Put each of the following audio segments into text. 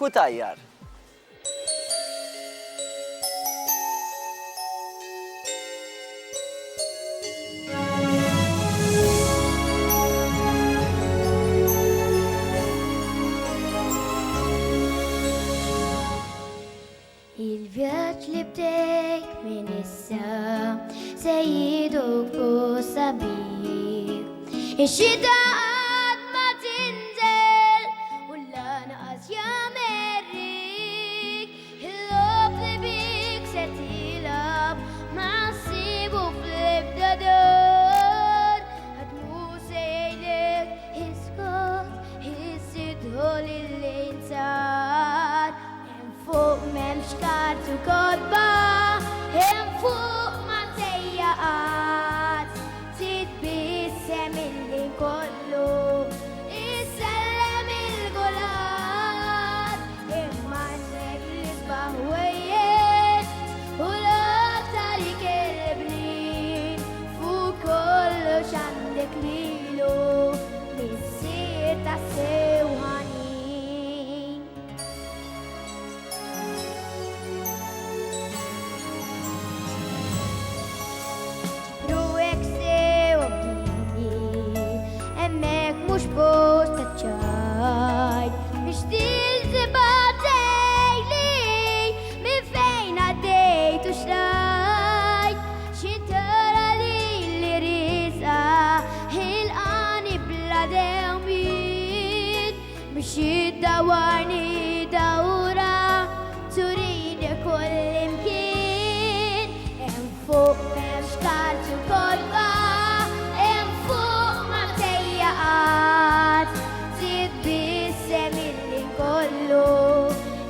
كوتايار. Il-vjaġġ li bdejt minn issa se jiduk fuq sabiħ. Ix-xita qatt ma tinżel u lanqas jamerrik. Il-lob li bik se tilab ma ssibu fl-ebda dar. Ħadmu sejlek iskot issidħu lil-lejn sar. Fuq m'hemmx kartu kodba, hemm fuq ma tejjaqat, titbissem il-lin kollu, issellem il-gulat, imma għandek l-isbaħ wejjed u l-aktar il-bnin, fuq kollox għandek lilu, missir ta' sewħanin. Mux bost taċċajt biex tilzibatejli minn fejn għaddejt u xrajt xintara li risa il-qani bla dewmin biex jiddawarni dawra turini kull imkien hemm fuq m'hemmx kartu kodba titbissem il-lin kollu,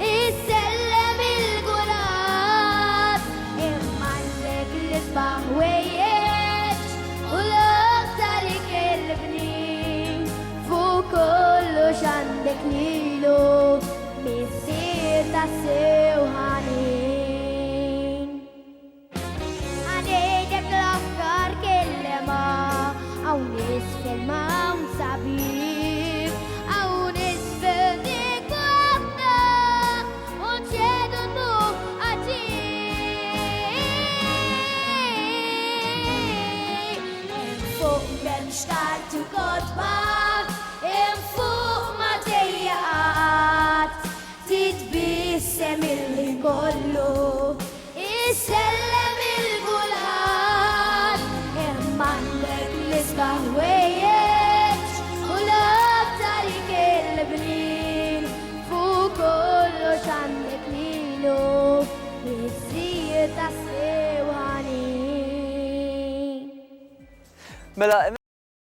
issellem il-gulat, imma għandek l-isbaħ wejjeġ u l-aktar il-bnin, fuq kollox għandek lilu, missir ta' sewħanin. Għanejdek l-afkar kellema għaw nisfel mawn sabiħ, għaw nisfel dik wabda, unċedu nu għaġiħ. Fuq m'hemmx kartu kodba, fuq ma tejjaqat, titbissem il-lin kollu, issellem il-gulat, imma għandek l-isbaħ wejjeġ u l-aktar il-bnin, fuq kollox għandek lilu, missir ta' sewħanin. Mela